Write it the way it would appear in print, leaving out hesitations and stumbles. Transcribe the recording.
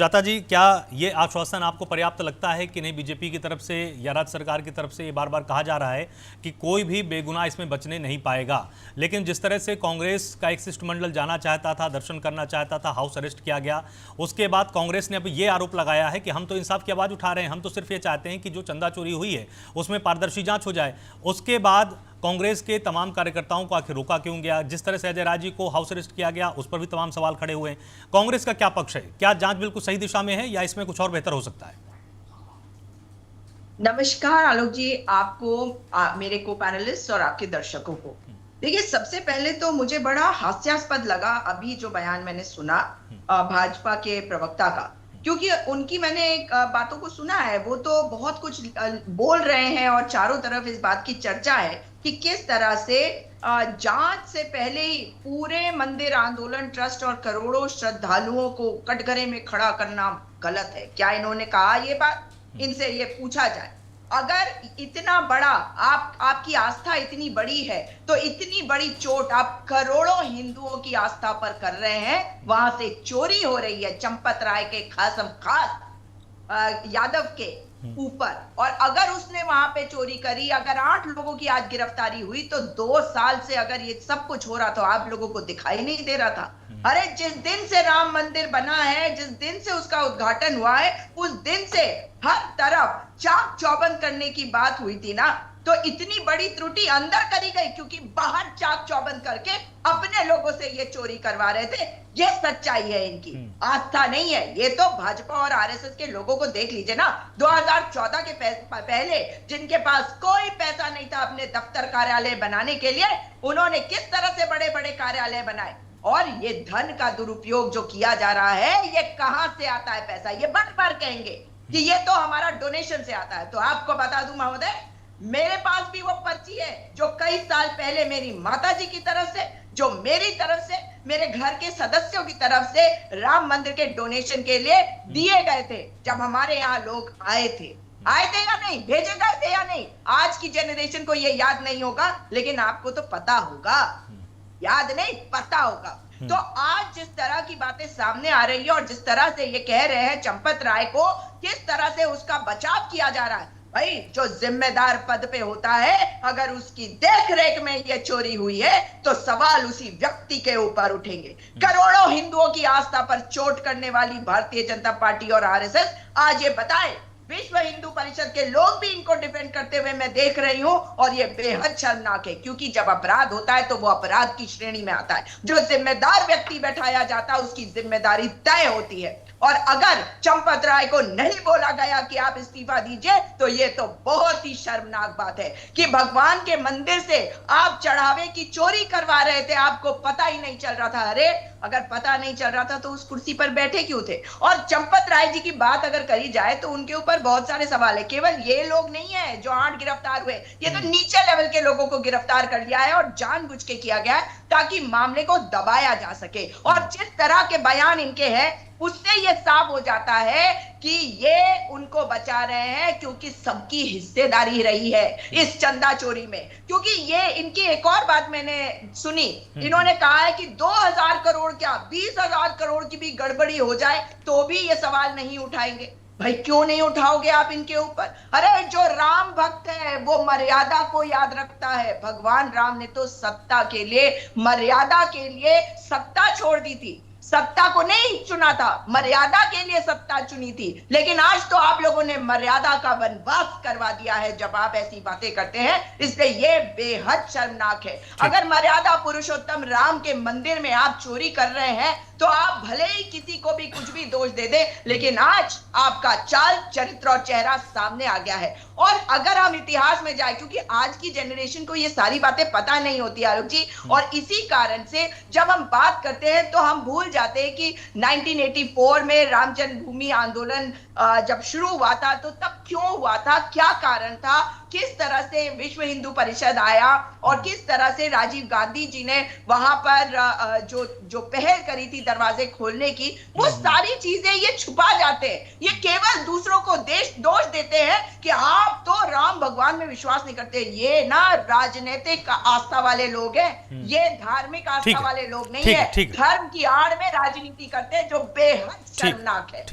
सुजाता जी, क्या ये आश्वासन आपको पर्याप्त लगता है कि नहीं? बीजेपी की तरफ से या राज्य सरकार की तरफ से ये बार बार कहा जा रहा है कि कोई भी बेगुनाह इसमें बचने नहीं पाएगा, लेकिन जिस तरह से कांग्रेस का एक शिष्टमंडल जाना चाहता था, दर्शन करना चाहता था, हाउस अरेस्ट किया गया, उसके बाद कांग्रेस ने अब ये आरोप लगाया है कि हम तो इंसाफ की आवाज़ उठा रहे हैं, हम तो सिर्फ ये चाहते हैं कि जो चंदा चोरी हुई है उसमें पारदर्शी जाँच हो जाए। उसके बाद कांग्रेस के तमाम कार्यकर्ताओं को आखिर रोका क्यों गया? जिस तरह से अजय राय जी को हाउस अरेस्ट किया गया, उस पर भी तमाम सवाल खड़े हुए हैं। कांग्रेस का क्या पक्ष है? क्या जांच बिल्कुल सही दिशा में है या इसमें कुछ और बेहतर हो सकता है? नमस्कार आलोक जी, आपको, मेरे को पैनलिस्ट और आपके दर्शकों को। देखिए, सबसे पहले तो मुझे बड़ा हास्यास्पद लगा अभी जो बयान मैंने सुना भाजपा के प्रवक्ता का, क्योंकि उनकी मैंने बातों को सुना है। वो तो बहुत कुछ बोल रहे हैं और चारों तरफ इस बात की चर्चा है कि किस तरह से जांच से पहले ही पूरे मंदिर आंदोलन ट्रस्ट और करोड़ों श्रद्धालुओं को कटघरे में खड़ा करना गलत है। क्या इन्होंने कहा ये बात? इनसे ये पूछा जाए। अगर इतना बड़ा आपकी आस्था इतनी बड़ी है तो इतनी बड़ी चोट आप करोड़ों हिंदुओं की आस्था पर कर रहे हैं, वहां से चोरी हो रही है चंपत राय के खास यादव के ऊपर, और अगर उसने वहां पे चोरी करी, अगर 8 लोगों की आज गिरफ्तारी हुई, तो 2 साल से अगर ये सब कुछ हो रहा तो आप लोगों को दिखाई नहीं दे रहा था? अरे जिस दिन से राम मंदिर बना है, जिस दिन से उसका उद्घाटन हुआ है, उस दिन से हर तरफ चाक चौबंद करने की बात हुई थी ना। तो इतनी बड़ी त्रुटि अंदर करी गई क्योंकि बाहर चाक चौबंद करके अपने लोगों से ये चोरी करवा रहे थे। ये सच्चाई है, इनकी आस्था नहीं है। ये तो भाजपा और आरएसएस के लोगों को देख लीजिए ना। 2014 के पहले जिनके पास कोई पैसा नहीं था अपने दफ्तर कार्यालय बनाने के लिए, उन्होंने किस तरह से बड़े बड़े कार्यालय बनाए। और ये धन का दुरुपयोग जो किया जा रहा है, ये कहां से आता है पैसा? ये बार बार कहेंगे कि ये तो हमारा डोनेशन से आता है। तो आपको बता दूं महोदय, मेरे पास भी वो पर्ची है जो कई साल पहले मेरी माताजी की तरफ से, जो मेरी तरफ से, मेरे घर के सदस्यों की तरफ से राम मंदिर के डोनेशन के लिए दिए गए थे। जब हमारे यहाँ लोग आए थे या नहीं, भेजे गए थे या नहीं, आज की जनरेशन को ये याद नहीं होगा, लेकिन आपको तो पता होगा। याद नहीं, पता होगा। तो आज जिस तरह की बातें सामने आ रही है और जिस तरह से ये कह रहे हैं चंपत राय को किस तरह से उसका बचाव किया जा रहा है, भाई जो जिम्मेदार पद पे होता है, अगर उसकी देखरेख में ये चोरी हुई है तो सवाल उसी व्यक्ति के ऊपर उठेंगे। करोड़ों हिंदुओं की आस्था पर चोट करने वाली भारतीय जनता पार्टी और आरएसएस आज ये बताए। विश्व हिंदू परिषद के लोग भी इनको डिफेंड करते हुए मैं देख रही हूं, और ये बेहद शर्मनाक है, क्योंकि जब अपराध होता है तो वो अपराध की श्रेणी में आता है। जो जिम्मेदार व्यक्ति बैठाया जाता है उसकी जिम्मेदारी तय होती है। और अगर चंपत राय को नहीं बोला गया कि आप इस्तीफा दीजिए, तो ये तो बहुत ही शर्मनाक बात है कि भगवान के मंदिर से आप चढ़ावे की चोरी करवा रहे थे, आपको पता ही नहीं चल रहा था। अरे अगर पता नहीं चल रहा था तो उस कुर्सी पर बैठे क्यों थे? और चंपत राय जी की बात अगर करी जाए तो उनके ऊपर बहुत सारे सवाल है। केवल ये लोग नहीं है जो 8 गिरफ्तार हुए, ये तो नीचे लेवल के लोगों को गिरफ्तार कर लिया है और जानबूझ के किया गया है ताकि मामले को दबाया जा सके। और जिस तरह के बयान इनके हैं उससे ये साफ हो जाता है कि ये उनको बचा रहे हैं क्योंकि सबकी हिस्सेदारी रही है इस चंदा चोरी में। क्योंकि ये इनकी एक और बात मैंने सुनी, इन्होंने कहा है कि 2000 करोड़ क्या 20,000 करोड़ की भी गड़बड़ी हो जाए तो भी ये सवाल नहीं उठाएंगे। भाई क्यों नहीं उठाओगे आप इनके ऊपर? अरे जो राम भक्त है वो मर्यादा को याद रखता है। भगवान राम ने तो सत्ता के लिए, मर्यादा के लिए सत्ता छोड़ दी थी, सत्ता को नहीं चुना था, मर्यादा के लिए सत्ता चुनी थी। लेकिन आज तो आप लोगों ने मर्यादा का वनवास करवा दिया है जब आप ऐसी बातें करते हैं, इसलिए ये बेहद शर्मनाक है। अगर मर्यादा पुरुषोत्तम राम के मंदिर में आप चोरी कर रहे हैं तो आप भले ही किसी को भी कुछ भी दोष दे दे, लेकिन आज आपका चाल, चरित्र और चेहरा सामने आ गया है। और अगर हम इतिहास में जाए, क्योंकि आज की जनरेशन को ये सारी बातें पता नहीं होती आलोक जी, और इसी कारण से जब हम बात करते हैं तो हम भूल जाते हैं कि 1984 में राम जन्मभूमि आंदोलन जब शुरू हुआ था तो तब क्यों हुआ था, क्या कारण था, किस तरह से विश्व हिंदू परिषद आया और किस तरह से राजीव गांधी जी ने वहां पर जो पहल करी थी दरवाजे खोलने की, वो सारी चीजें ये छुपा जाते हैं। ये केवल दूसरों को दोष देते हैं कि आप तो राम भगवान में विश्वास नहीं करते। ये ना राजनीतिक आस्था वाले लोग हैं, ये धार्मिक आस्था वाले लोग नहीं है। धर्म की आड़ में राजनीति करते हैं, जो बेहद शर्मनाक है।